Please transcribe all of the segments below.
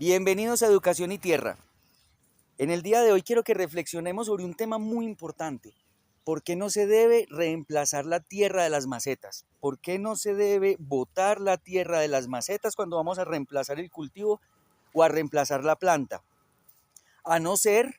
Bienvenidos a Educación y Tierra. En el día de hoy quiero que reflexionemos sobre un tema muy importante. ¿Por qué no se debe reemplazar la tierra de las macetas? ¿Por qué no se debe botar la tierra de las macetas cuando vamos a reemplazar el cultivo o a reemplazar la planta? A no ser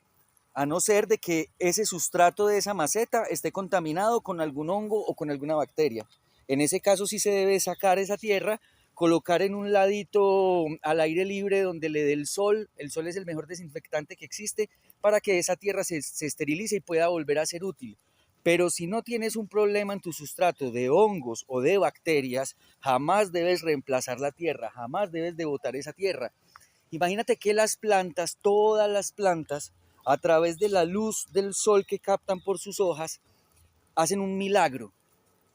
de que ese sustrato de esa maceta esté contaminado con algún hongo o con alguna bacteria. En ese caso sí se debe sacar esa tierra, colocar en un ladito al aire libre donde le dé el sol es el mejor desinfectante que existe para que esa tierra se esterilice y pueda volver a ser útil. Pero si no tienes un problema en tu sustrato de hongos o de bacterias, jamás debes reemplazar la tierra, jamás debes de botar esa tierra. Imagínate que las plantas, todas las plantas, a través de la luz del sol que captan por sus hojas, hacen un milagro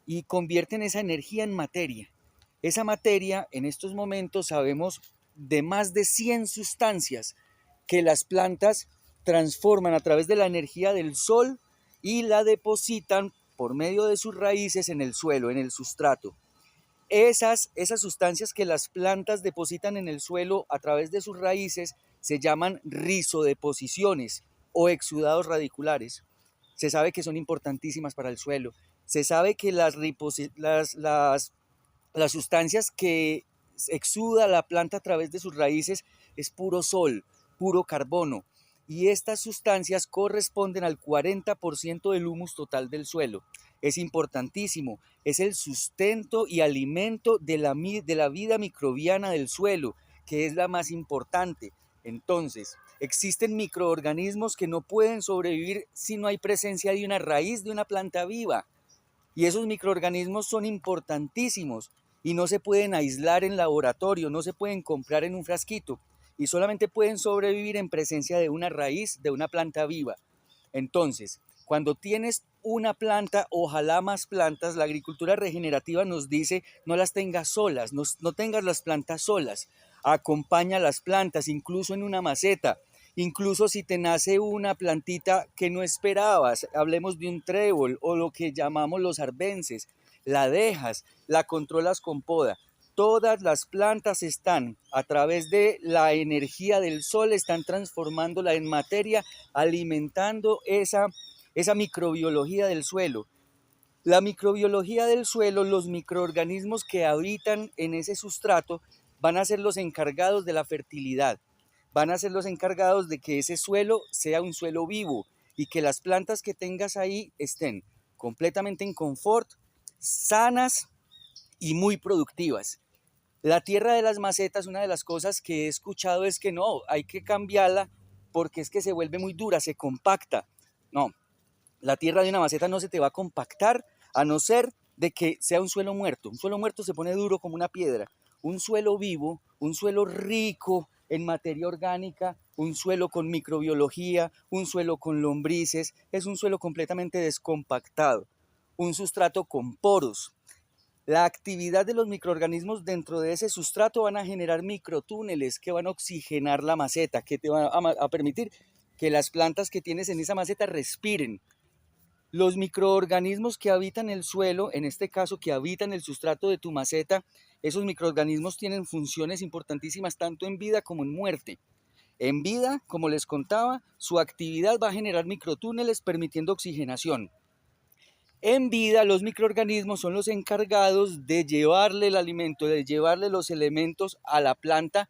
y convierten esa energía en materia. Esa materia, en estos momentos sabemos de más de 100 sustancias que las plantas transforman a través de la energía del sol y la depositan por medio de sus raíces en el suelo, en el sustrato. Esas sustancias que las plantas depositan en el suelo a través de sus raíces se llaman rizodeposiciones o exudados radiculares. Se sabe que son importantísimas para el suelo. Se sabe que las sustancias que exuda la planta a través de sus raíces es puro sol, puro carbono. Y estas sustancias corresponden al 40% del humus total del suelo. Es importantísimo, es el sustento y alimento de la vida microbiana del suelo, que es la más importante. Entonces, existen microorganismos que no pueden sobrevivir si no hay presencia de una raíz de una planta viva. Y esos microorganismos son importantísimos y no se pueden aislar en laboratorio, no se pueden comprar en un frasquito y solamente pueden sobrevivir en presencia de una raíz de una planta viva. Entonces, cuando tienes una planta, ojalá más plantas, la agricultura regenerativa nos dice no las tengas solas, no tengas las plantas solas, acompaña las plantas, incluso en una maceta. Incluso si te nace una plantita que no esperabas, hablemos de un trébol o lo que llamamos los arbences, la dejas, la controlas con poda. Todas las plantas están, a través de la energía del sol, están transformándola en materia, alimentando esa microbiología del suelo. La microbiología del suelo, los microorganismos que habitan en ese sustrato, van a ser los encargados de la fertilidad. Van a ser los encargados de que ese suelo sea un suelo vivo y que las plantas que tengas ahí estén completamente en confort, sanas y muy productivas. La tierra de las macetas, una de las cosas que he escuchado es que no, hay que cambiarla porque es que se vuelve muy dura, se compacta. No, la tierra de una maceta no se te va a compactar a no ser de que sea un suelo muerto. Un suelo muerto se pone duro como una piedra. Un suelo vivo, un suelo rico en materia orgánica, un suelo con microbiología, un suelo con lombrices, es un suelo completamente descompactado. Un sustrato con poros. La actividad de los microorganismos dentro de ese sustrato van a generar microtúneles que van a oxigenar la maceta, que te van a permitir que las plantas que tienes en esa maceta respiren. Los microorganismos que habitan el suelo, en este caso que habitan el sustrato de tu maceta, esos microorganismos tienen funciones importantísimas tanto en vida como en muerte. En vida, como les contaba, su actividad va a generar microtúneles permitiendo oxigenación. En vida, los microorganismos son los encargados de llevarle el alimento, de llevarle los elementos a la planta,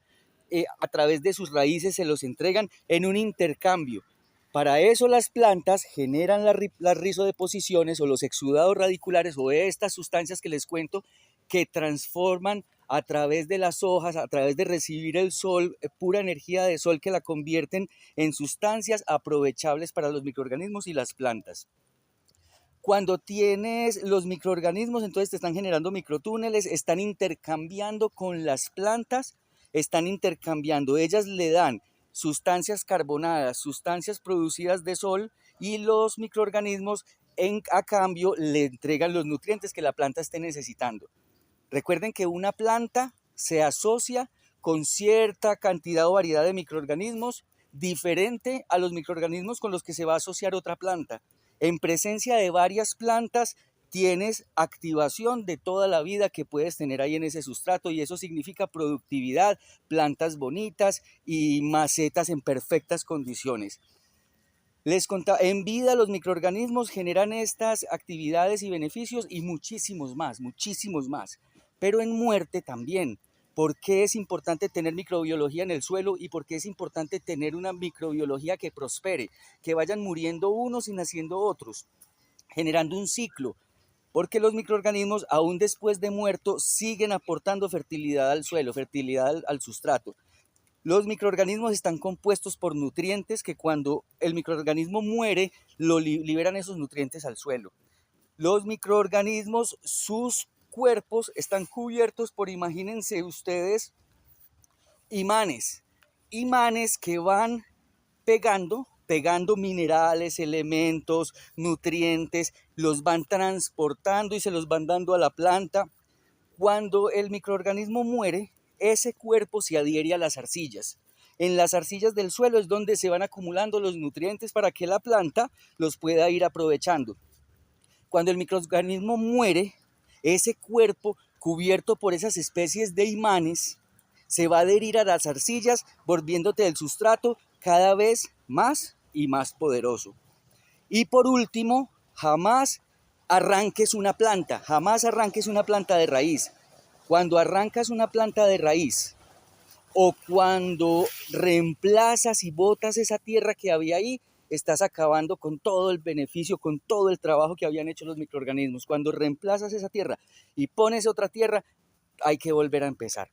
a través de sus raíces se los entregan en un intercambio. Para eso las plantas generan las rizodeposiciones o los exudados radiculares o estas sustancias que les cuento que transforman a través de las hojas, a través de recibir el sol, pura energía de sol que la convierten en sustancias aprovechables para los microorganismos y las plantas. Cuando tienes los microorganismos, entonces te están generando microtúneles, están intercambiando con las plantas, están intercambiando, ellas le dan sustancias carbonadas, sustancias producidas de sol y los microorganismos a cambio le entregan los nutrientes que la planta esté necesitando. Recuerden que una planta se asocia con cierta cantidad o variedad de microorganismos diferente a los microorganismos con los que se va a asociar otra planta. En presencia de varias plantas, tienes activación de toda la vida que puedes tener ahí en ese sustrato, y eso significa productividad, plantas bonitas y macetas en perfectas condiciones. En vida los microorganismos generan estas actividades y beneficios y muchísimos más, pero en muerte también. ¿Por qué es importante tener microbiología en el suelo y por qué es importante tener una microbiología que prospere, que vayan muriendo unos y naciendo otros, generando un ciclo? Porque los microorganismos, aún después de muerto, siguen aportando fertilidad al suelo, fertilidad al sustrato. Los microorganismos están compuestos por nutrientes que cuando el microorganismo muere, liberan esos nutrientes al suelo. Los microorganismos, sus cuerpos están cubiertos por, imagínense ustedes, imanes. Imanes que van pegando minerales, elementos, nutrientes, los van transportando y se los van dando a la planta. Cuando el microorganismo muere, ese cuerpo se adhiere a las arcillas. En las arcillas del suelo es donde se van acumulando los nutrientes para que la planta los pueda ir aprovechando. Cuando el microorganismo muere, ese cuerpo cubierto por esas especies de imanes se va a adherir a las arcillas, volviéndote el sustrato cada vez más y más poderoso. Y por último, jamás arranques una planta de raíz. Cuando arrancas una planta de raíz o cuando reemplazas y botas esa tierra que había ahí, estás acabando con todo el beneficio, con todo el trabajo que habían hecho los microorganismos. Cuando reemplazas esa tierra y pones otra tierra, hay que volver a empezar.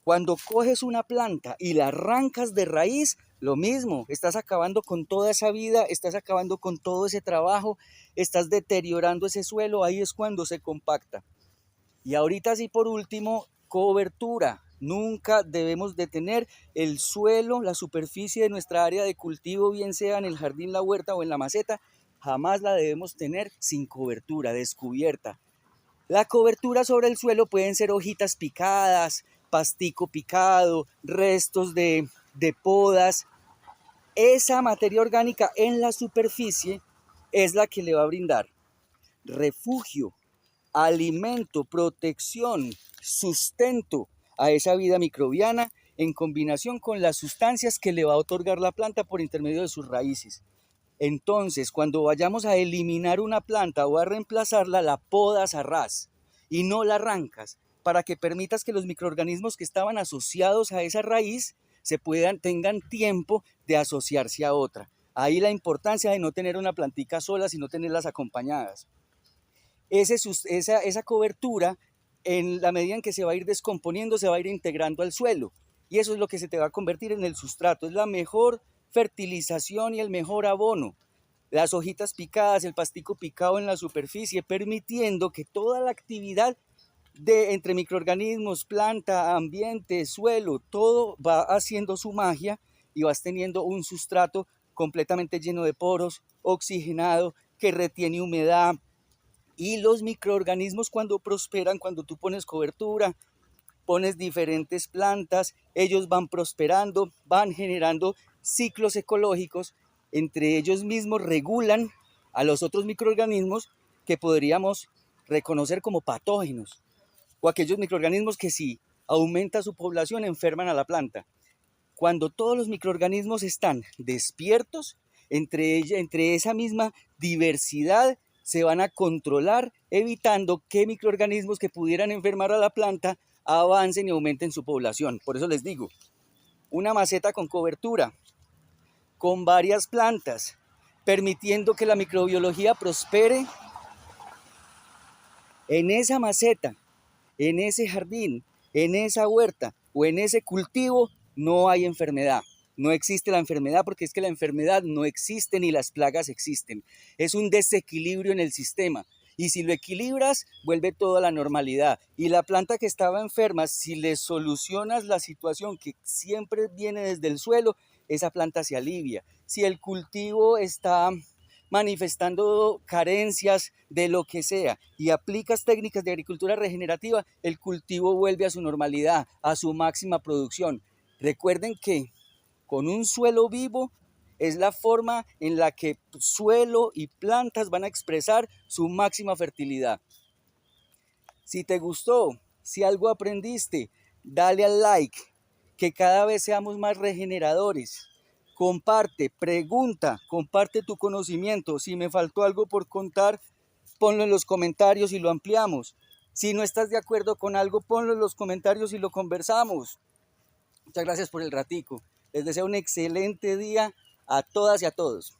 Cuando coges una planta y la arrancas de raíz, lo mismo, estás acabando con toda esa vida, estás acabando con todo ese trabajo, estás deteriorando ese suelo, ahí es cuando se compacta. Y ahorita sí, por último, cobertura. Nunca debemos de tener el suelo, la superficie de nuestra área de cultivo, bien sea en el jardín, la huerta o en la maceta, jamás la debemos tener sin cobertura, descubierta. La cobertura sobre el suelo pueden ser hojitas picadas, pastico picado, restos de podas. Esa materia orgánica en la superficie es la que le va a brindar refugio, alimento, protección, sustento a esa vida microbiana en combinación con las sustancias que le va a otorgar la planta por intermedio de sus raíces. Entonces, cuando vayamos a eliminar una planta o a reemplazarla, la podas a ras y no la arrancas, para que permitas que los microorganismos que estaban asociados a esa raíz tengan tiempo de asociarse a otra. Ahí la importancia de no tener una plantica sola, sino tenerlas acompañadas. Esa cobertura, en la medida en que se va a ir descomponiendo, se va a ir integrando al suelo. Y eso es lo que se te va a convertir en el sustrato. Es la mejor fertilización y el mejor abono. Las hojitas picadas, el pastico picado en la superficie, permitiendo que toda la actividad entre microorganismos, planta, ambiente, suelo, todo va haciendo su magia y vas teniendo un sustrato completamente lleno de poros, oxigenado, que retiene humedad. Y los microorganismos, cuando prosperan, cuando tú pones cobertura, pones diferentes plantas, ellos van prosperando, van generando ciclos ecológicos, entre ellos mismos regulan a los otros microorganismos que podríamos reconocer como patógenos, o aquellos microorganismos que, si aumenta su población, enferman a la planta. Cuando todos los microorganismos están despiertos, entre esa misma diversidad se van a controlar, evitando que microorganismos que pudieran enfermar a la planta avancen y aumenten su población. Por eso les digo, una maceta con cobertura, con varias plantas, permitiendo que la microbiología prospere en esa maceta, en ese jardín, en esa huerta o en ese cultivo, no hay enfermedad. No existe la enfermedad, porque es que la enfermedad no existe ni las plagas existen. Es un desequilibrio en el sistema. Y si lo equilibras, vuelve todo a la normalidad. Y la planta que estaba enferma, si le solucionas la situación que siempre viene desde el suelo, esa planta se alivia. Si el cultivo está manifestando carencias de lo que sea y aplicas técnicas de agricultura regenerativa, el cultivo vuelve a su normalidad, a su máxima producción. Recuerden que con un suelo vivo Es la forma en la que suelo y plantas van a expresar su máxima fertilidad. Si te gustó, si algo aprendiste, dale al like, que cada vez seamos más regeneradores. Comparte, pregunta, comparte tu conocimiento. Si me faltó algo por contar, ponlo en los comentarios y lo ampliamos. Si no estás de acuerdo con algo, ponlo en los comentarios y lo conversamos. Muchas gracias por el ratico. Les deseo un excelente día a todas y a todos.